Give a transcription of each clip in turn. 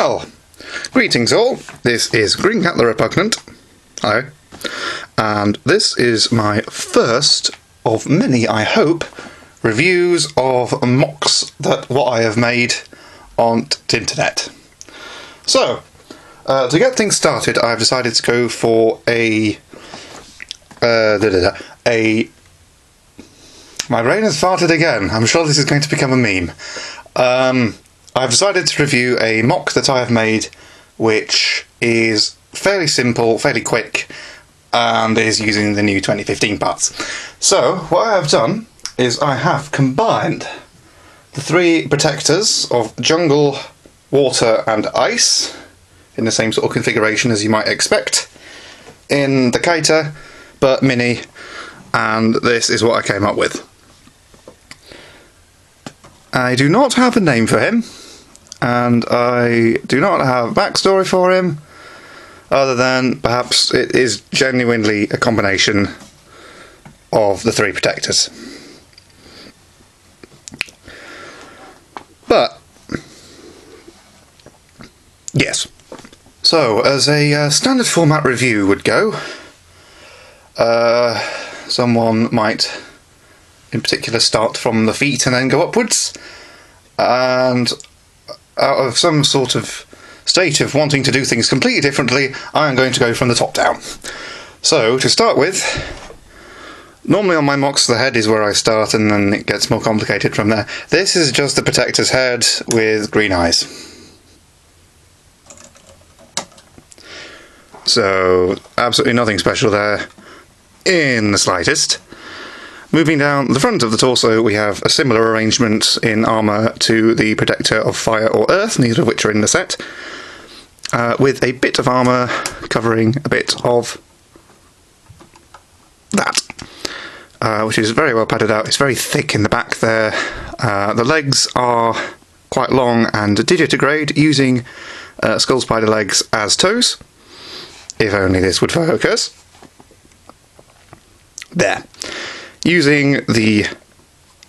Well, greetings all, this is Gringat the Repugnant, hello, and this is my first of many, I hope, reviews of MOCs that what I have made on the internet. So, to get things started, I've decided to go for my brain has farted again, I'm sure this is going to become a meme. I've decided to review a MOC that I have made, which is fairly simple, fairly quick, and is using the new 2015 parts. So, what I have done is I have combined the three protectors of jungle, water and ice in the same sort of configuration as you might expect in the Kaita, but mini, and this is what I came up with. I do not have a name for him, and I do not have a backstory for him, other than perhaps it is genuinely a combination of the three protectors. But, yes. So, as a standard format review would go, someone might in particular start from the feet and then go upwards, and out of some sort of state of wanting to do things completely differently, I am going to go from the top down. So, to start with, normally on my MOCs the head is where I start and then it gets more complicated from there. This is just the protector's head with green eyes. So, absolutely nothing special there in the slightest. Moving down the front of the torso, we have a similar arrangement in armour to the protector of fire or earth, neither of which are in the set, with a bit of armour covering a bit of that, which is very well padded out. It's very thick in the back there. The legs are quite long and digitigrade, using skull spider legs as toes. If only this would focus. There. Using the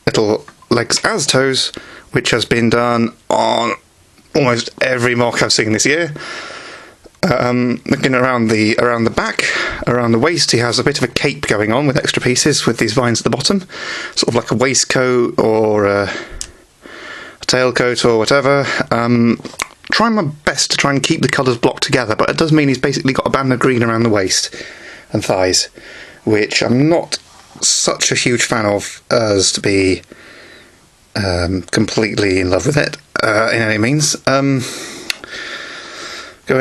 little legs as toes, which has been done on almost every MOC I've seen this year. Looking around the back, around the waist, he has a bit of a cape going on with extra pieces with these vines at the bottom, sort of like a waistcoat or a tailcoat or whatever. Trying my best to try and keep the colours blocked together, but it does mean he's basically got a band of green around the waist and thighs, which I'm not such a huge fan of as to be completely in love with it in any means. Going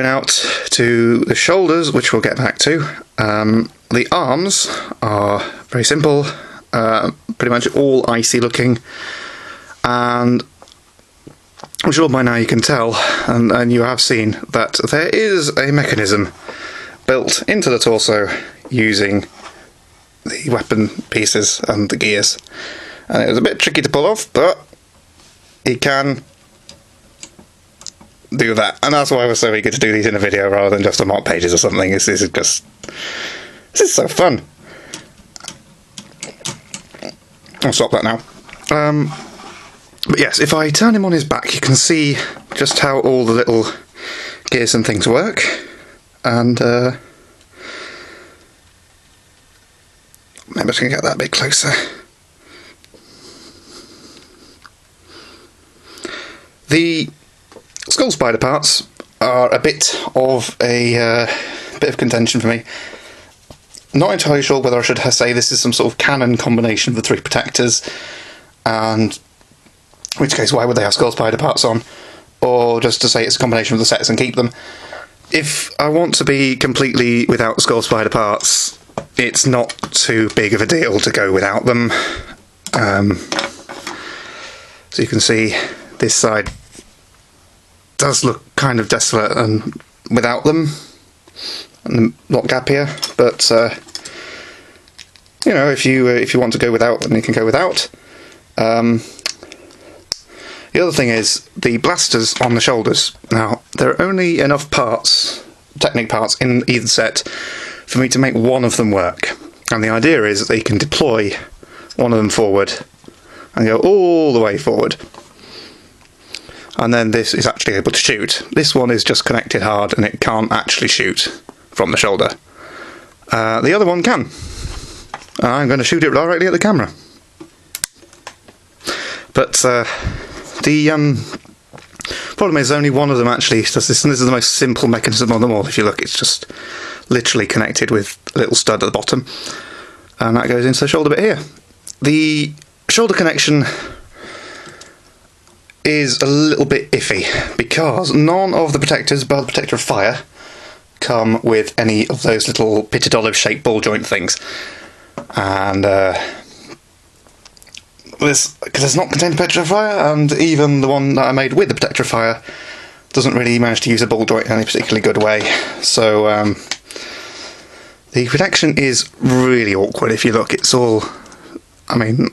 out to the shoulders, which we'll get back to. The arms are very simple, pretty much all icy looking, and I'm sure by now you can tell, and you have seen, that there is a mechanism built into the torso using the weapon pieces and the gears, and it was a bit tricky to pull off, but he can do that, and that's why I was so eager to do these in a video rather than just on MOC pages or something. This is so fun. I'll stop that now. But yes, if I turn him on his back, you can see just how all the little gears and things work, and maybe I can get that a bit closer. The skull spider parts are a bit of contention for me. Not entirely sure whether I should say this is some sort of canon combination of the three protectors, and in which case why would they have skull spider parts on, or just to say it's a combination of the sets and keep them. If I want to be completely without skull spider parts, it's not too big of a deal to go without them. So you can see this side does look kind of desolate and without them, and not gap here, but you know, if you want to go without, then you can go without. The other thing is the blasters on the shoulders. Now, there are only enough parts, Technic parts, in either set for me to make one of them work. And the idea is that you can deploy one of them forward and go all the way forward. and then this is actually able to shoot. This one is just connected hard and it can't actually shoot from the shoulder. The other one can. I'm going to shoot it directly at the camera. But the problem is only one of them actually does this, and this is the most simple mechanism of them all. If you look, it's just literally connected with a little stud at the bottom, and that goes into the shoulder bit here. The shoulder connection is a little bit iffy because none of the protectors, bar the protector of fire, come with any of those little pitted olive shaped ball joint things, and this, because it's not contained protector of fire, and even the one that I made with the protector of fire doesn't really manage to use a ball joint in any particularly good way. So the protection is really awkward. If you look, it's all, I mean,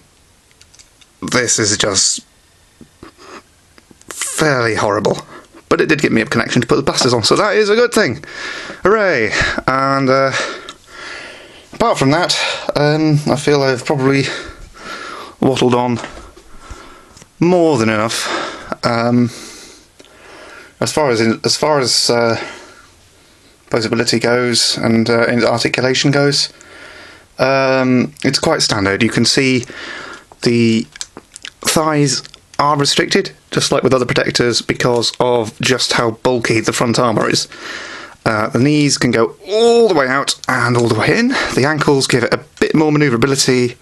this is just fairly horrible. But it did give me a connection to put the blasters on, so that is a good thing. Hooray! And apart from that, I feel I've probably wattled on more than enough. As far as posability goes and articulation goes, it's quite standard. You can see the thighs are restricted, just like with other protectors, because of just how bulky the front armour is. The knees can go all the way out and all the way in. The ankles give it a bit more manoeuvrability,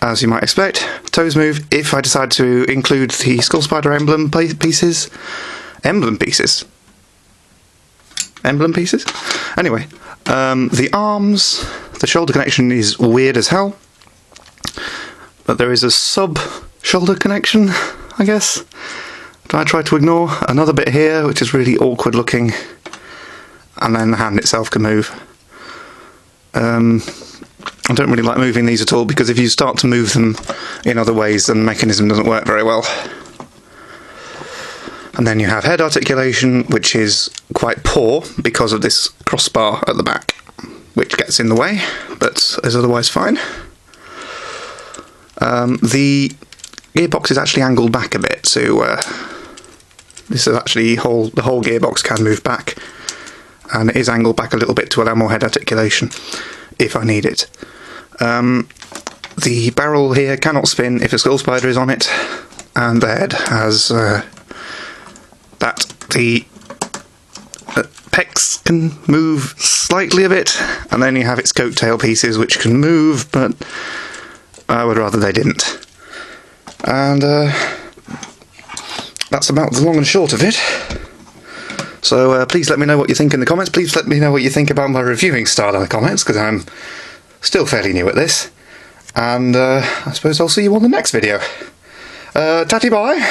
as you might expect. Toes move if I decide to include the skull spider emblem pieces. Emblem pieces? Emblem pieces? Anyway, the arms, the shoulder connection is weird as hell, but there is a sub-shoulder connection, I guess. I try to ignore another bit here, which is really awkward looking, and then the hand itself can move. I don't really like moving these at all, because if you start to move them in other ways, then the mechanism doesn't work very well. And then you have head articulation, which is quite poor because of this crossbar at the back, which gets in the way, but is otherwise fine. The gearbox is actually angled back a bit, so this is actually the whole gearbox can move back, and it is angled back a little bit to allow more head articulation if I need it. The barrel here cannot spin if a skull spider is on it, and the head has that the pecs can move slightly a bit, and then you have its coattail pieces which can move, but I would rather they didn't. And that's about the long and short of it. So please let me know what you think in the comments. Please let me know what you think about my reviewing style in the comments, because I'm still fairly new at this. And I suppose I'll see you on the next video. Tatty bye!